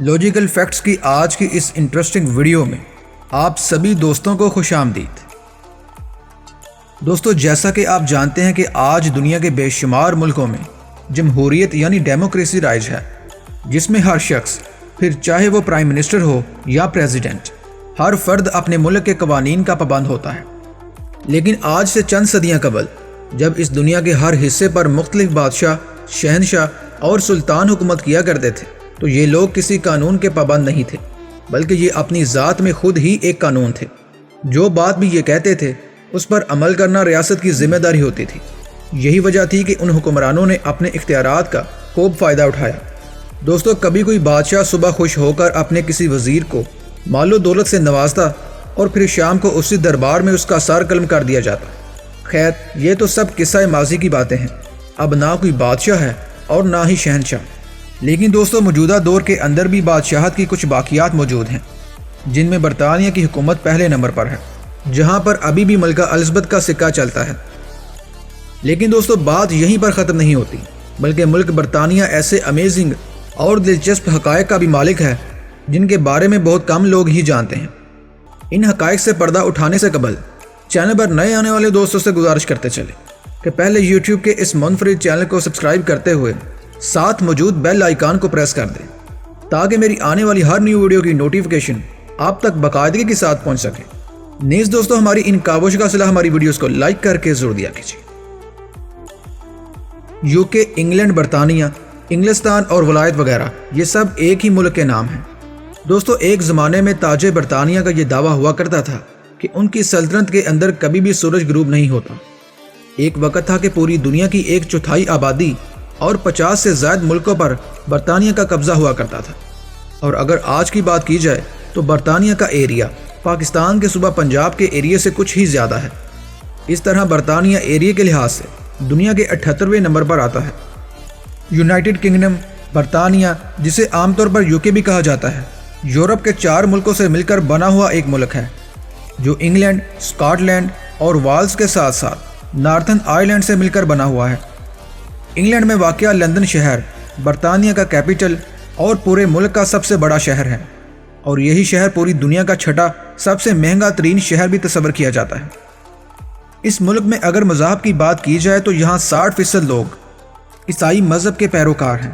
Logical facts کی آج کی اس انٹرسٹنگ ویڈیو میں آپ سبھی دوستوں کو خوش آمدید۔ دوستو، جیسا کہ آپ جانتے ہیں کہ آج دنیا کے بے شمار ملکوں میں جمہوریت یعنی ڈیموکریسی رائج ہے، جس میں ہر شخص، پھر چاہے وہ پرائم منسٹر ہو یا پریزیڈنٹ، ہر فرد اپنے ملک کے قوانین کا پابند ہوتا ہے۔ لیکن آج سے چند صدیاں قبل، جب اس دنیا کے ہر حصے پر مختلف بادشاہ، شہنشاہ اور سلطان حکومت کیا کرتے تھے، تو یہ لوگ کسی قانون کے پابند نہیں تھے، بلکہ یہ اپنی ذات میں خود ہی ایک قانون تھے۔ جو بات بھی یہ کہتے تھے اس پر عمل کرنا ریاست کی ذمہ داری ہوتی تھی۔ یہی وجہ تھی کہ ان حکمرانوں نے اپنے اختیارات کا خوب فائدہ اٹھایا۔ دوستو، کبھی کوئی بادشاہ صبح خوش ہو کر اپنے کسی وزیر کو مال و دولت سے نوازتا اور پھر شام کو اسی دربار میں اس کا سر قلم کر دیا جاتا۔ خیر، یہ تو سب قصہ ماضی کی باتیں ہیں۔ اب نہ کوئی بادشاہ ہے اور نہ ہی شہنشاہ۔ لیکن دوستو، موجودہ دور کے اندر بھی بادشاہت کی کچھ باقیات موجود ہیں، جن میں برطانیہ کی حکومت پہلے نمبر پر ہے، جہاں پر ابھی بھی ملکہ الزبتھ کا سکہ چلتا ہے۔ لیکن دوستو، بات یہیں پر ختم نہیں ہوتی، بلکہ ملک برطانیہ ایسے امیزنگ اور دلچسپ حقائق کا بھی مالک ہے جن کے بارے میں بہت کم لوگ ہی جانتے ہیں۔ ان حقائق سے پردہ اٹھانے سے قبل چینل پر نئے آنے والے دوستوں سے گزارش کرتے چلے کہ پہلے یوٹیوب کے اس منفرد چینل کو سبسکرائب کرتے ہوئے ساتھ موجود بیل آئیکن کو پریس کر دیں، تاکہ میری آنے والی ہر نیو ویڈیو کی نوٹیفیکیشن آپ تک باقاعدگی کے ساتھ پہنچ سکے۔ نیز دوستو، ہماری ان کاوشوں کا صلہ ہماری ویڈیوز کو لائک کر کے ضرور دیا کیجیے۔ یوکے، انگلینڈ، برطانیہ، انگلستان اور ولایت وغیرہ، یہ سب ایک ہی ملک کے نام ہیں۔ دوستو، ایک زمانے میں تاج برطانیہ کا یہ دعویٰ ہوا کرتا تھا کہ ان کی سلطنت کے اندر کبھی بھی سورج غروب نہیں ہوتا۔ ایک وقت تھا کہ پوری دنیا کی 1/4 آبادی اور 50 سے زائد ملکوں پر برطانیہ کا قبضہ ہوا کرتا تھا۔ اور اگر آج کی بات کی جائے تو برطانیہ کا ایریا پاکستان کے صوبہ پنجاب کے ایریے سے کچھ ہی زیادہ ہے۔ اس طرح برطانیہ ایریے کے لحاظ سے دنیا کے 78ویں نمبر پر آتا ہے۔ یونائٹڈ کنگڈم، برطانیہ، جسے عام طور پر یوکے بھی کہا جاتا ہے، یورپ کے 4 ملکوں سے مل کر بنا ہوا ایک ملک ہے، جو انگلینڈ، اسکاٹ لینڈ اور والز کے ساتھ ساتھ نارتھن آئرلینڈ سے مل کر بنا ہوا ہے۔ انگلینڈ میں واقع لندن شہر برطانیہ کا کیپٹل اور پورے ملک کا سب سے بڑا شہر ہے، اور یہی شہر پوری دنیا کا 6واں سب سے مہنگا ترین شہر بھی تصور کیا جاتا ہے۔ اس ملک میں اگر مذہب کی بات کی جائے تو یہاں 60% لوگ عیسائی مذہب کے پیروکار ہیں،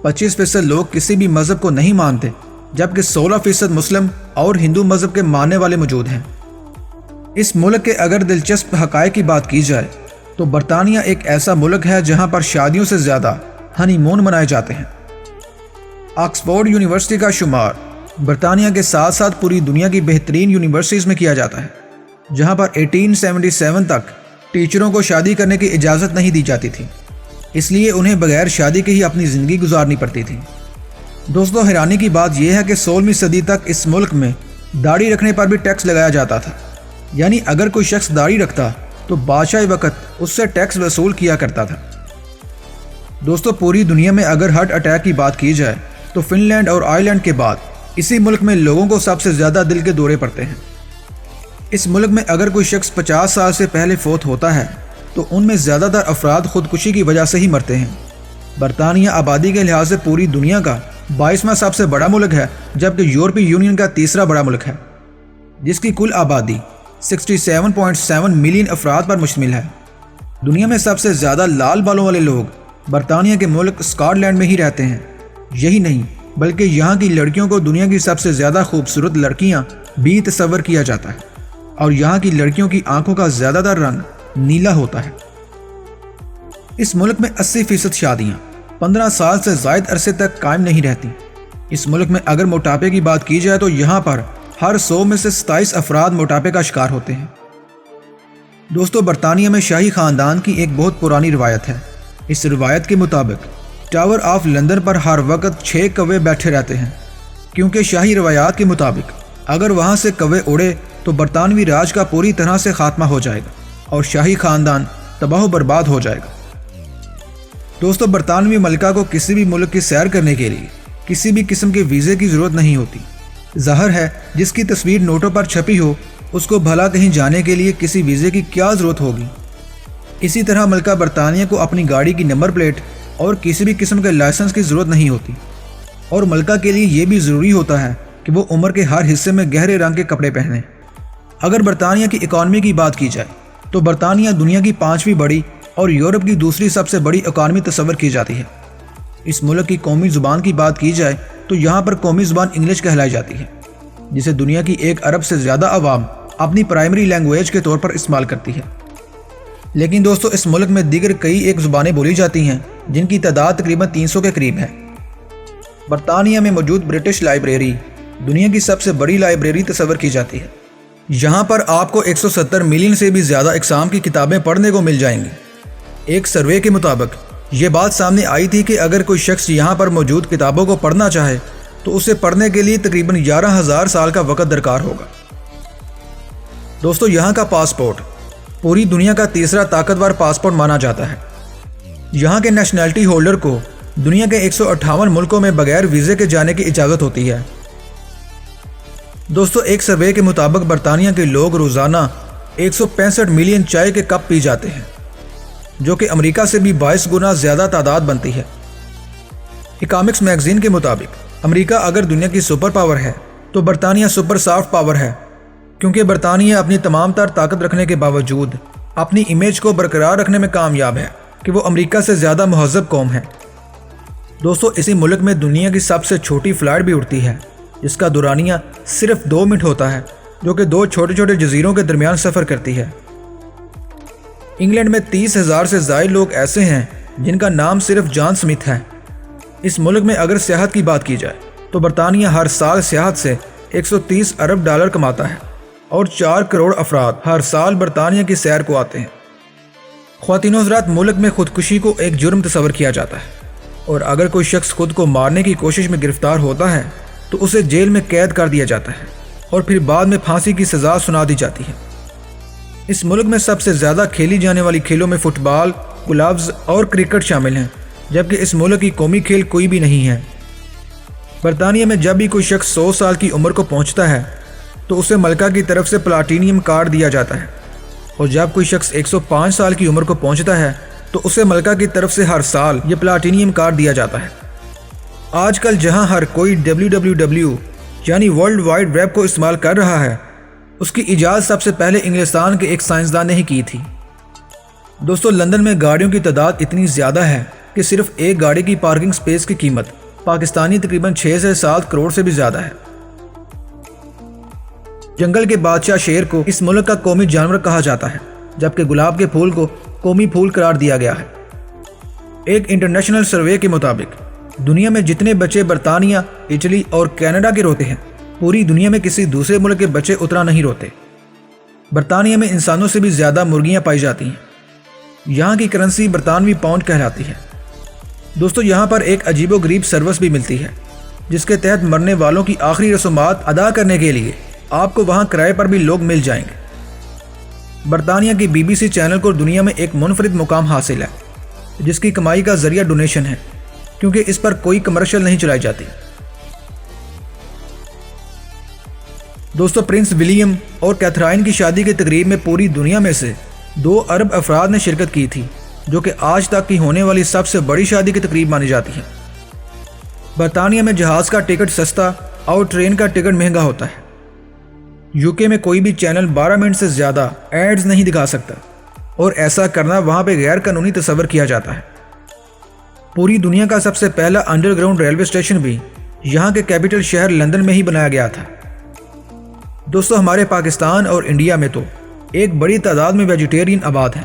25% لوگ کسی بھی مذہب کو نہیں مانتے، جبکہ 16% مسلم اور ہندو مذہب کے ماننے والے موجود ہیں۔ اس ملک کے اگر دلچسپ حقائق کی بات کی جائے تو برطانیہ ایک ایسا ملک ہے جہاں پر شادیوں سے زیادہ ہنی مون منائے جاتے ہیں۔ آکسفورڈ یونیورسٹی کا شمار برطانیہ کے ساتھ ساتھ پوری دنیا کی بہترین یونیورسٹیز میں کیا جاتا ہے، جہاں پر 1877 تک ٹیچروں کو شادی کرنے کی اجازت نہیں دی جاتی تھی، اس لیے انہیں بغیر شادی کے ہی اپنی زندگی گزارنی پڑتی تھی۔ دوستو، حیرانی کی بات یہ ہے کہ 16ویں صدی تک اس ملک میں داڑھی رکھنے پر بھی ٹیکس لگایا جاتا تھا، یعنی اگر کوئی شخص داڑھی رکھتا تو بادشاہ وقت اس سے ٹیکس وصول کیا کرتا تھا۔ دوستو، پوری دنیا میں اگر ہارٹ اٹیک کی بات کی جائے تو فن لینڈ اور آئرلینڈ کے بعد اسی ملک میں لوگوں کو سب سے زیادہ دل کے دورے پڑتے ہیں۔ اس ملک میں اگر کوئی شخص 50 سال سے پہلے فوت ہوتا ہے تو ان میں زیادہ تر افراد خودکشی کی وجہ سے ہی مرتے ہیں۔ برطانیہ آبادی کے لحاظ سے پوری دنیا کا 22واں سب سے بڑا ملک ہے، جبکہ یورپی یونین کا 3را بڑا ملک ہے، جس کی کل آبادی 67.7 ملین افراد پر مشتمل ہے۔ دنیا میں سب سے زیادہ لال بالوں والے لوگ برطانیہ کے ملک اسکاٹ لینڈ میں ہی رہتے ہیں۔ یہی نہیں بلکہ یہاں کی لڑکیوں کو دنیا کی سب سے زیادہ خوبصورت لڑکیاں بھی تصور کیا جاتا ہے، اور یہاں کی لڑکیوں کی آنکھوں کا زیادہ تر رنگ نیلا ہوتا ہے۔ اس ملک میں 80% شادیاں 15 سال سے زائد عرصے تک قائم نہیں رہتی۔ اس ملک میں اگر موٹاپے کی بات کی جائے تو یہاں پر ہر 100 میں سے 27 افراد موٹاپے کا شکار ہوتے ہیں۔ دوستو، برطانیہ میں شاہی خاندان کی ایک بہت پرانی روایت ہے۔ اس روایت کے مطابق ٹاور آف لندن پر ہر وقت 6 کوے بیٹھے رہتے ہیں، کیونکہ شاہی روایات کے مطابق اگر وہاں سے کوے اڑے تو برطانوی راج کا پوری طرح سے خاتمہ ہو جائے گا اور شاہی خاندان تباہ و برباد ہو جائے گا۔ دوستو، برطانوی ملکہ کو کسی بھی ملک کی سیر کرنے کے لیے کسی بھی قسم کے ویزے کی ضرورت نہیں ہوتی۔ ظاہر ہے، جس کی تصویر نوٹوں پر چھپی ہو اس کو بھلا کہیں جانے کے لیے کسی ویزے کی کیا ضرورت ہوگی۔ اسی طرح ملکہ برطانیہ کو اپنی گاڑی کی نمبر پلیٹ اور کسی بھی قسم کے لائسنس کی ضرورت نہیں ہوتی۔ اور ملکہ کے لیے یہ بھی ضروری ہوتا ہے کہ وہ عمر کے ہر حصے میں گہرے رنگ کے کپڑے پہنیں۔ اگر برطانیہ کی اکانومی کی بات کی جائے تو برطانیہ دنیا کی 5ویں بڑی اور یورپ کی دوسری سب سے بڑی اکانومی تصور کی جاتی ہے۔ اس ملک کی قومی زبان کی بات کی جائے تو یہاں پر قومی زبان انگلش کہلائی جاتی ہے، جسے دنیا کی 1 ارب سے زیادہ عوام اپنی پرائمری لینگویج کے طور پر استعمال کرتی ہے۔ لیکن دوستو، اس ملک میں دیگر کئی ایک زبانیں بولی جاتی ہیں جن کی تعداد تقریباً 300 کے قریب ہے۔ برطانیہ میں موجود برٹش لائبریری دنیا کی سب سے بڑی لائبریری تصور کی جاتی ہے۔ یہاں پر آپ کو 170 ملین سے بھی زیادہ اقسام کی کتابیں پڑھنے کو مل جائیں گی۔ ایک سروے کے مطابق یہ بات سامنے آئی تھی کہ اگر کوئی شخص یہاں پر موجود کتابوں کو پڑھنا چاہے تو اسے پڑھنے کے لیے تقریباً 11,000 سال کا وقت درکار ہوگا۔ دوستو، یہاں کا پاسپورٹ پوری دنیا کا تیسرا طاقتور پاسپورٹ مانا جاتا ہے۔ یہاں کے نیشنلٹی ہولڈر کو دنیا کے 158 ملکوں میں بغیر ویزے کے جانے کی اجازت ہوتی ہے۔ دوستو، ایک سروے کے مطابق برطانیہ کے لوگ روزانہ 165 ملین چائے کے کپ پی جاتے ہیں، جو کہ امریکہ سے بھی 22 گنا زیادہ تعداد بنتی ہے۔ اکانومکس میگزین کے مطابق امریکہ اگر دنیا کی سپر پاور ہے تو برطانیہ سپر سافٹ پاور ہے، کیونکہ برطانیہ اپنی تمام تر طاقت رکھنے کے باوجود اپنی امیج کو برقرار رکھنے میں کامیاب ہے کہ وہ امریکہ سے زیادہ مہذب قوم ہے۔ دوستو، اسی ملک میں دنیا کی سب سے چھوٹی فلائٹ بھی اڑتی ہے، جس کا دورانیہ صرف 2 منٹ ہوتا ہے، جو کہ 2 چھوٹے چھوٹے جزیروں کے درمیان سفر کرتی ہے۔ انگلینڈ میں 30,000 سے زائد لوگ ایسے ہیں جن کا نام صرف جان سمتھ ہے۔ اس ملک میں اگر سیاحت کی بات کی جائے تو برطانیہ ہر سال سیاحت سے 130 ارب ڈالر کماتا ہے اور 4 کروڑ افراد ہر سال برطانیہ کی سیر کو آتے ہیں۔ خواتین و حضرات، ملک میں خودکشی کو ایک جرم تصور کیا جاتا ہے، اور اگر کوئی شخص خود کو مارنے کی کوشش میں گرفتار ہوتا ہے تو اسے جیل میں قید کر دیا جاتا ہے اور پھر بعد میں پھانسی کی سزا سنا دی جاتی ہے۔ اس ملک میں سب سے زیادہ کھیلی جانے والی کھیلوں میں فٹ بال، گلفز اور کرکٹ شامل ہیں، جبکہ اس ملک کی قومی کھیل کوئی بھی نہیں ہے۔ برطانیہ میں جب بھی کوئی شخص 100 سال کی عمر کو پہنچتا ہے تو اسے ملکہ کی طرف سے پلاٹینیم کارڈ دیا جاتا ہے، اور جب کوئی شخص 105 سال کی عمر کو پہنچتا ہے تو اسے ملکہ کی طرف سے ہر سال یہ پلاٹینیم کارڈ دیا جاتا ہے۔ آج کل جہاں ہر کوئی www یعنی ورلڈ وائڈ ویب کو استعمال کر رہا ہے، اس کی ایجاد سب سے پہلے انگلستان کے ایک سائنسدان نے ہی کی تھی۔ دوستو، لندن میں گاڑیوں کی تعداد اتنی زیادہ ہے کہ صرف ایک گاڑی کی پارکنگ سپیس کی قیمت پاکستانی تقریباً 6 سے 7 کروڑ سے بھی زیادہ ہے۔ جنگل کے بادشاہ شیر کو اس ملک کا قومی جانور کہا جاتا ہے، جبکہ گلاب کے پھول کو قومی پھول قرار دیا گیا ہے۔ ایک انٹرنیشنل سروے کے مطابق دنیا میں جتنے بچے برطانیہ، اٹلی اور کینیڈا کے روتے ہیں، پوری دنیا میں کسی دوسرے ملک کے بچے اتنا نہیں روتے۔ برطانیہ میں انسانوں سے بھی زیادہ مرغیاں پائی جاتی ہیں۔ یہاں کی کرنسی برطانوی پاؤنڈ کہلاتی ہے۔ دوستو، یہاں پر ایک عجیب و غریب سروس بھی ملتی ہے، جس کے تحت مرنے والوں کی آخری رسومات ادا کرنے کے لیے آپ کو وہاں کرائے پر بھی لوگ مل جائیں گے۔ برطانیہ کی BBC چینل کو دنیا میں ایک منفرد مقام حاصل ہے، جس کی کمائی کا ذریعہ ڈونیشن ہے، کیونکہ اس پر کوئی کمرشل نہیں چلائی جاتی۔ دوستو، پرنس ولیم اور کیتھرائن کی شادی کی تقریب میں پوری دنیا میں سے 2 ارب افراد نے شرکت کی تھی، جو کہ آج تک کی ہونے والی سب سے بڑی شادی کی تقریب مانی جاتی ہے۔ برطانیہ میں جہاز کا ٹکٹ سستا اور ٹرین کا ٹکٹ مہنگا ہوتا ہے۔ UK میں کوئی بھی چینل 12 منٹ سے زیادہ ایڈز نہیں دکھا سکتا، اور ایسا کرنا وہاں پہ غیر قانونی تصور کیا جاتا ہے۔ پوری دنیا کا سب سے پہلا انڈر گراؤنڈ ریلوے اسٹیشن بھی یہاں کے کیپٹل شہر لندن میں ہی بنایا گیا تھا۔ دوستو، ہمارے پاکستان اور انڈیا میں تو ایک بڑی تعداد میں ویجیٹیرین آباد ہیں،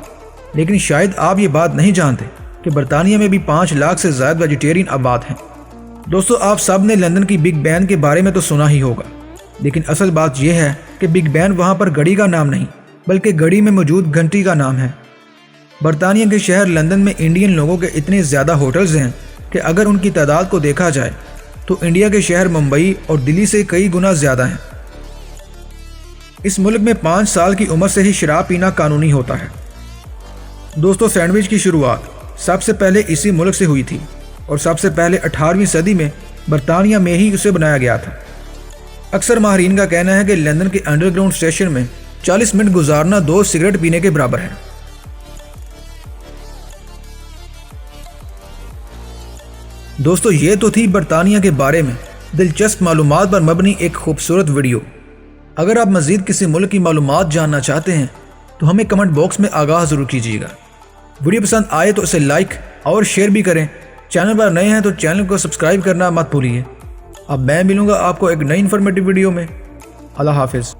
لیکن شاید آپ یہ بات نہیں جانتے کہ برطانیہ میں بھی 5 لاکھ سے زائد ویجیٹیرین آباد ہیں۔ دوستو، آپ سب نے لندن کی بگ بین کے بارے میں تو سنا ہی ہوگا، لیکن اصل بات یہ ہے کہ بگ بین وہاں پر گھڑی کا نام نہیں، بلکہ گھڑی میں موجود گھنٹی کا نام ہے۔ برطانیہ کے شہر لندن میں انڈین لوگوں کے اتنے زیادہ ہوٹلز ہیں کہ اگر ان کی تعداد کو دیکھا جائے تو انڈیا کے شہر ممبئی اور دلی سے کئی گنا زیادہ ہیں۔ اس ملک میں 5 سال کی عمر سے ہی شراب پینا قانونی ہوتا ہے۔ دوستو، سینڈوچ کی شروعات سب سے پہلے اسی ملک سے ہوئی تھی، اور سب سے پہلے 18ویں صدی میں برطانیہ میں ہی اسے بنایا گیا تھا۔ اکثر ماہرین کا کہنا ہے کہ لندن کے انڈر گراؤنڈ اسٹیشن میں 40 منٹ گزارنا 2 سگریٹ پینے کے برابر ہے۔ دوستو یہ تو تھی برطانیہ کے بارے میں دلچسپ معلومات پر مبنی ایک خوبصورت ویڈیو۔ اگر آپ مزید کسی ملک کی معلومات جاننا چاہتے ہیں تو ہمیں کمنٹ باکس میں آگاہ ضرور کیجیے گا۔ ویڈیو پسند آئے تو اسے لائک اور شیئر بھی کریں۔ چینل پر نئے ہیں تو چینل کو سبسکرائب کرنا مت بھولیے۔ اب میں ملوں گا آپ کو ایک نئی انفارمیٹیو ویڈیو میں۔ اللہ حافظ۔